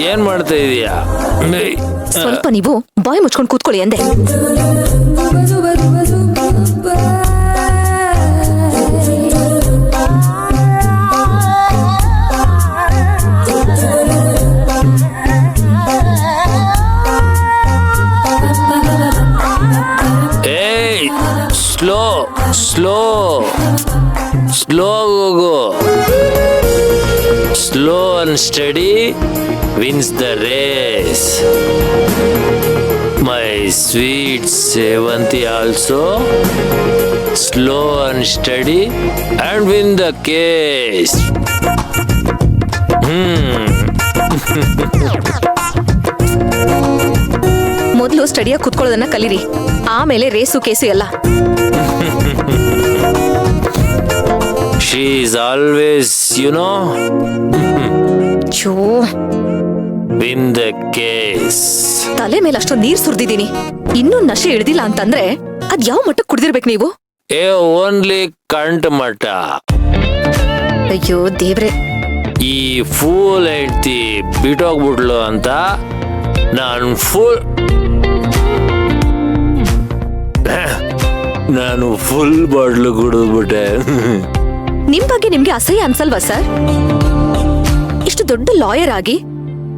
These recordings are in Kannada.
ಏನ್ ಮಾಡ್ತಾ ಇದೀಯಾ? ಸ್ವಲ್ಪ ನೀವು ಬಾಯ್ ಮುಚ್ಕೊಂಡು ಕೂತ್ಕೊಳ್ಳಿ ಅಂದೆ. ಏಯ್, ಸ್ಲೋ ಸ್ಲೋ ಸ್ಲೋ ಹೋಗು. Slow and study wins the race. My sweet Sevanti also slow and steady and win the case. ಮೊದಲು ಸ್ಟಡಿಯಾಗಿ ಕುತ್ಕೊಳ್ಳೋದನ್ನ ಕಲೀರಿ, ಆಮೇಲೆ ರೇಸು ಕೇಸು ಎಲ್ಲ. She is always, win the case. ತಲೆ ಮೇಲೆ ಅಷ್ಟೊಂದು ನೀರ್ ಸುರಿದಿದ್ದೀನಿ, ಇನ್ನೂ ನಶೆ ಹಿಡ್ದಿಲ್ಲ ಅಂತಂದ್ರೆ ಅದ್ ಯಾವ ಮಟ್ಟಕ್ಕೆ ಕುಡ್ದಿರ್ಬೇಕು ನೀವು? ಓನ್ಲಿ ಕಂಠ ಮಠ. ಅಯ್ಯೋ ದೇವ್ರೆ, ಈ ಫೂಲ್ ಹೆಂಡ್ತಿ ಬಿಟ್ಟೋಗ್ಬಿಡ್ಲು ಅಂತ ನಾನು ಫುಲ್ ಬಾಟ್ಲು ಕುಡಿದ್ಬಿಟ್ಟೆ. ನಿಮ್ ಬಗ್ಗೆ ನಿಮ್ಗೆ ಅಸಹ್ಯ ಅನ್ಸಲ್ವಾ ಸರ್? ಇಷ್ಟು ದೊಡ್ಡ ಲಾಯರ್ ಆಗಿ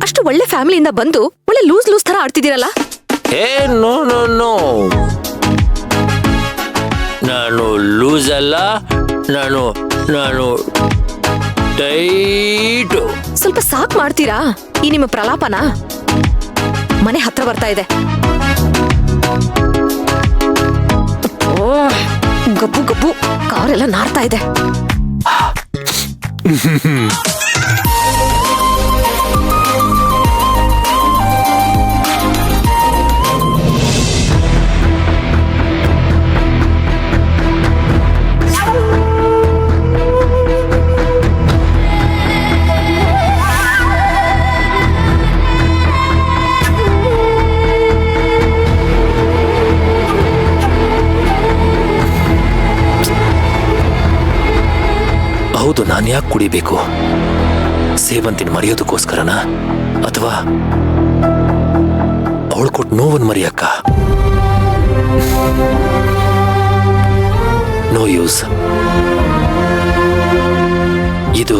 ಅಷ್ಟು ಒಳ್ಳೆ ಫ್ಯಾಮಿಲಿಯಿಂದ ಬಂದು ಒಳ್ಳೆ ಲೂಸ್ ತರ ಆಡ್ತಿದ್ದೀರಲ್ಲ. ನೋ ನೋ ನೋ, ನಾನು ಲೂಸ್ ಅಲ್ಲ, ನಾನು ಟೈಟ್. ಸ್ವಲ್ಪ ಸಾಕ್ ಮಾಡ್ತೀರಾ ಈ ನಿಮ್ಮ ಪ್ರಲಾಪನ? ಮನೆ ಹತ್ರ ಬರ್ತಾ ಇದೆ. ಗಬ್ಬು ಗಬ್ಬು ಕಾರೆಲ್ಲ ನಾರ್ತಾ ಇದೆ. ಹೌದು, ನಾನು ಯಾಕೆ ಕುಡಿಬೇಕು? ಸೇವಂತಿನ ಮರೆಯೋದಕ್ಕೋಸ್ಕರನ, ಅಥವಾ ಅವಳು ಕೊಟ್ಟು ನೋವನ್ನು ಮರೆಯಕ್ಕ? No use. ಇದು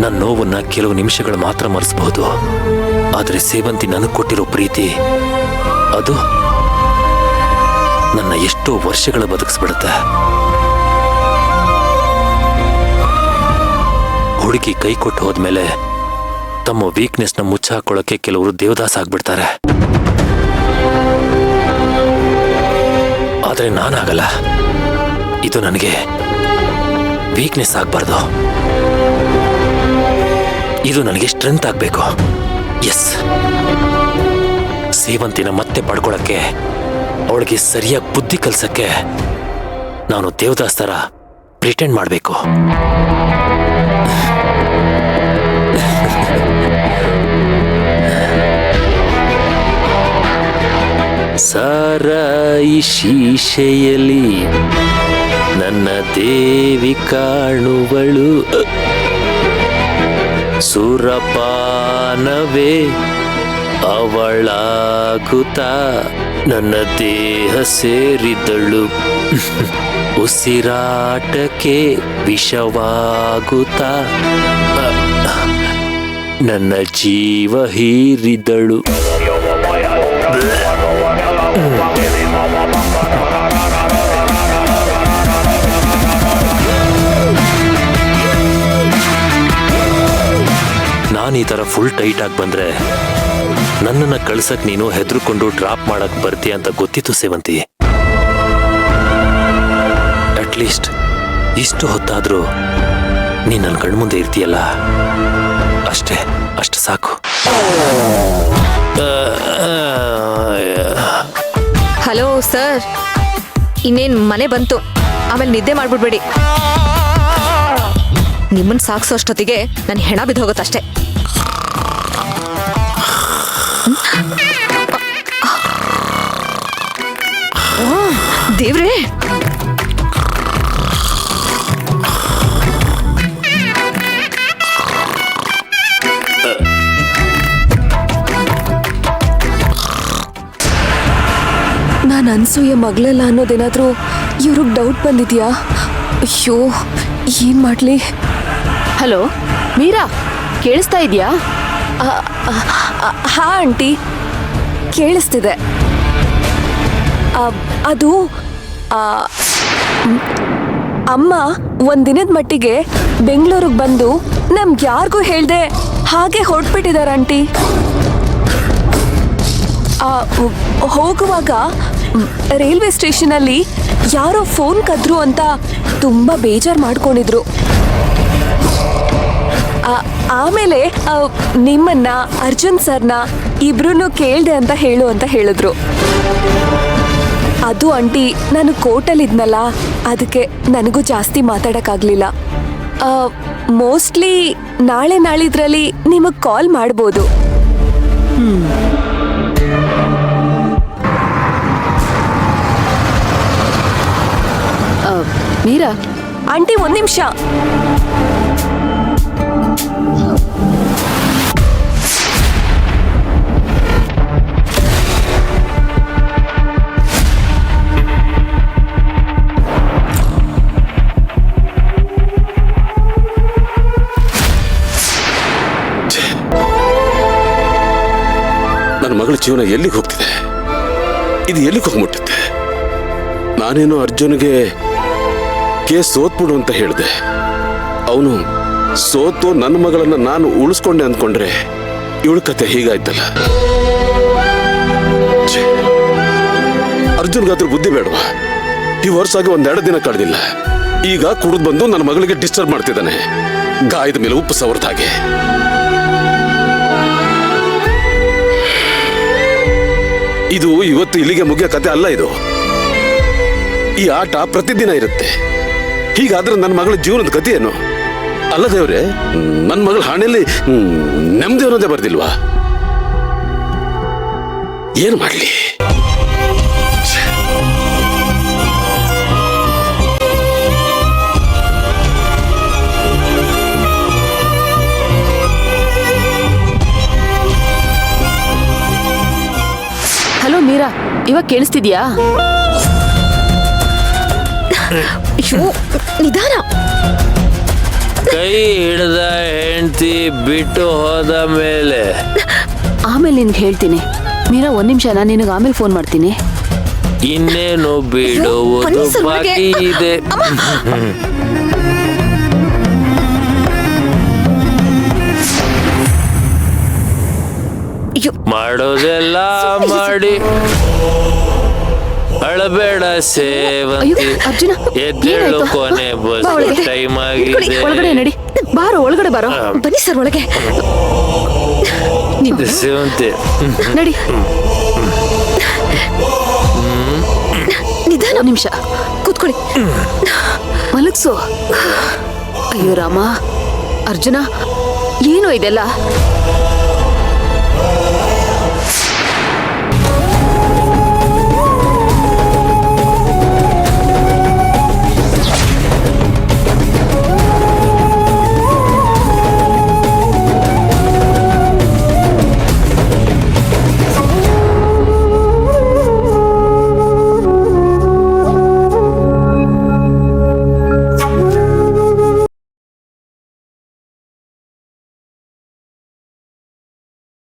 ನನ್ನ ನೋವನ್ನ ಕೆಲವು ನಿಮಿಷಗಳು ಮಾತ್ರ ಮರೆಸಬಹುದು, ಆದ್ರೆ ಸೇವಂತಿ ನನಗೆ ಕೊಟ್ಟಿರೋ ಪ್ರೀತಿ, ಅದು ನನ್ನ ಎಷ್ಟೋ ವರ್ಷಗಳ ಬದುಕಿಸ್ಬಿಡುತ್ತೆ. ಹುಡುಗಿ ಕೈ ಕೊಟ್ಟು ಹೋದ್ಮೇಲೆ ತಮ್ಮ ವೀಕ್ನೆಸ್ ನ ಮುಚ್ಚಾಕೊಳ್ಳೋಕೆ ಕೆಲವರು ದೇವದಾಸ ಆಗ್ಬಿಡ್ತಾರೆ. ಆದ್ರೆ ನಾನಾಗಲ್ಲ. ಇದು ನನಗೆ ವೀಕ್ನೆಸ್ ಆಗ್ಬಾರ್ದು, ಇದು ನನಗೆ ಸ್ಟ್ರೆಂತ್ ಆಗ್ಬೇಕು. ಎಸ್, ಸೇವಂತಿನ ಮತ್ತೆ ಪಡ್ಕೊಳಕ್ಕೆ, ಅವಳಿಗೆ ಸರಿಯಾಗಿ ಬುದ್ಧಿ ಕಲ್ಸಕ್ಕೆ ನಾನು ದೇವದಾಸ್ ತರ ಪ್ರಿಟೆಂಡ್ ಮಾಡಬೇಕು. ಸಾರಾಯಿ ಶೀಶೆಯಲ್ಲಿ ನನ್ನ ದೇವಿ ಕಾಣುವಳು, ಸುರಪಾನವೇ ಅವಳಾಗುತ್ತಾ ನನ್ನ ದೇಹ ಸೇರಿದಳು, ಉಸಿರಾಟಕ್ಕೆ ವಿಷವಾಗುತ್ತಾ ನನ್ನ ಜೀವ ಹೀರಿದಳು. ನಾನು ಈ ತರ ಫುಲ್ ಟೈಟ್ ಆಗಿ ಬಂದ್ರೆ ನನ್ನನ್ನು ಕಳ್ಸಕ್ ನೀನು ಹೆದರ್ಕೊಂಡು ಡ್ರಾಪ್ ಮಾಡಕ್ ಬರ್ತೀಯ ಅಂತ ಗೊತ್ತಿತ್ತು ಸೇವಂತಿ. ಅಟ್ಲೀಸ್ಟ್ ಇಷ್ಟು ಹೊತ್ತಾದ್ರೂ ನೀನ್ ನನ್ನ ಕಣ್ಮುಂದೆ ಇರ್ತೀಯಲ್ಲ, ಅಷ್ಟು ಸಾಕು. ಹಲೋ ಸರ್, ಇನ್ನೇನ್ ಮನೆ ಬಂತು, ಆಮೇಲೆ ನಿದ್ದೆ ಮಾಡ್ಬಿಡ್ಬೇಡಿ. ನಿಮ್ಮನ್ ಸಾಕ್ಸೋ ಅಷ್ಟೊತ್ತಿಗೆ ನನ್ನ ಹೆಣ ಬಿದ್ದೋಗುತ್ತಷ್ಟೇ. ದೇವ್ರೇ, ನಾನು ಅನ್ಸೂಯ ಮಗಳಲ್ಲ ಅನ್ನೋದೇನಾದ್ರೂ ಇವ್ರಿಗೆ ಡೌಟ್ ಬಂದಿದ್ಯಾ? ಅಯ್ಯೋ ಏನ್ ಮಾಡ್ಲಿ? ಹಲೋ ಮೀರಾ, ಕೇಳಿಸ್ತಾ ಇದೆಯಾ? ಹಾ ಆಂಟಿ, ಕೇಳಿಸ್ತಿದೆ. ಅದು ಅಮ್ಮ ಒಂದಿನದ ಮಟ್ಟಿಗೆ ಬೆಂಗಳೂರಿಗೆ ಬಂದು ನಮ್ಗೆ ಯಾರಿಗೂ ಹೇಳ್ದೆ ಹಾಗೆ ಹೊರಟ್ಬಿಟ್ಟಿದಾರ ಆಂಟಿ. ಹೋಗುವಾಗ ರೈಲ್ವೆ ಸ್ಟೇಷನಲ್ಲಿ ಯಾರೋ ಫೋನ್ ಕದ್ರು ಅಂತ ತುಂಬಾ ಬೇಜಾರು ಮಾಡ್ಕೊಂಡಿದ್ರು. ಆಮೇಲೆ ನಿಮ್ಮನ್ನ ಅರ್ಜುನ್ ಸರ್ನ ಇಬ್ರು ಕೇಳ್ದೆ ಅಂತ ಹೇಳು ಅಂತ ಹೇಳಿದ್ರು. ಅದು ಆಂಟಿ ನಾನು ಕೋರ್ಟಲ್ಲಿದ್ನಲ್ಲ, ಅದಕ್ಕೆ ನನಗೂ ಜಾಸ್ತಿ ಮಾತಾಡಕ್ಕಾಗ್ಲಿಲ್ಲ. ಮೋಸ್ಟ್ಲಿ ನಾಳೆ ನಾಳಿದ್ರಲ್ಲಿ ನಿಮಗೆ ಕಾಲ್ ಮಾಡ್ಬೋದು. ಮೀರಾ ಆಂಟಿ ಒಂದ್ ನಿಮಿಷ. ನನ್ನ ಮಗಳ ಜೀವನ ಎಲ್ಲಿಗೆ ಹೋಗ್ತಿದೆ? ಇದು ಎಲ್ಲಿಗೆ ಹೋಗ್ಬಿಟ್ಟುತ್ತೆ? ನಾನೇನು ಅರ್ಜುನ್ಗೆ ಕೇಸ್ ಸೋತ್ಬಿಡು ಅಂತ ಹೇಳಿದೆ. ಅವನು ಸೋತು ನನ್ನ ಮಗಳನ್ನ ನಾನು ಉಳಿಸ್ಕೊಂಡೆ ಅಂದ್ಕೊಂಡ್ರೆ ಇವಳ ಕತೆ ಹೀಗಾಯ್ತಲ್ಲ. ಅರ್ಜುನ್ಗಾದ್ರೂ ಬುದ್ಧಿ ಬೇಡವಾ? ಈ ವರ್ಷ ಆಗಿ 1-2 ದಿನ ಕಳೆದಿಲ್ಲ, ಈಗ ಕುಡಿದು ಬಂದು ನನ್ನ ಮಗಳಿಗೆ ಡಿಸ್ಟರ್ಬ್ ಮಾಡ್ತಿದ್ದಾನೆ, ಗಾಯದ ಮೇಲೆ ಉಪ್ಪು ಸವರ್ದ ಹಾಗೆ. ಇದು ಇವತ್ತು ಇಲ್ಲಿಗೆ ಮುಗಿಯೋ ಕತೆ ಅಲ್ಲ. ಇದು ಈ ಆಟ ಪ್ರತಿದಿನ ಇರುತ್ತೆ. ಹೀಗಾದ್ರೆ ನನ್ನ ಮಗಳ ಜೀವನದ ಕಥೆ ಏನು? ಅಲ್ಲ ದೇವ್ರೆ, ನನ್ನ ಮಗಳ ಹಣೆಯಲ್ಲಿ ನೆಮ್ಮದಿ ಅನ್ನೋದೇ ಬರ್ದಿಲ್ವಾ? ಏನು ಮಾಡ್ಲಿ? ಹಲೋ ಮೀರಾ, ಇವಾಗ ಕೇಳಿಸ್ತಿದ್ಯಾ? ಅಯ್ಯೋ ನಿಧಾನ. ಕೈ ಹಿಡ್ದ ಹೆಂಡತಿ ಬಿಟ್ಟು ಹೋದ ಮೇಲೆ ಆಮೇಲೆ ನಿನ್ಗೆ ಹೇಳ್ತೀನಿ. ಮೀರಾ ಒಂದ್ ನಿಮಿಷ, ನಾನು ನಿನಗೆ ಆಮೇಲೆ ಫೋನ್ ಮಾಡ್ತೀನಿ. ಇನ್ನೇನು ಬಿಡುವುದು ಬಾಕಿ ಇದೆ. ಮಾಡೋದೆಲ್ಲ ಮಾಡಿ ಅಳಬೇಡ ಸೇವಂತಿ, ಅರ್ಜುನ, ಎದ್ದೇಳು, ಕೊನೆ ಬಸ್ ಟೈಮ್ ಆಗಿದೆ. ಒಳಗಡೆ ನಡಿ, ಬಾರೋ ಒಳಗಡೆ ಬಾರೋ. ಬನ್ನಿ ಸರ್ ಒಳಗೆ. ಸೇವಂತಿ ನಡಿ. ನಿಧಾನ, ನಿಮಿಷ ಕೂತ್ಕೊಳ್ಳಿ. ಮಲಗ್ಸು. ಅಯ್ಯೋ ರಾಮ, ಅರ್ಜುನ ಏನು ಇದೆಲ್ಲ?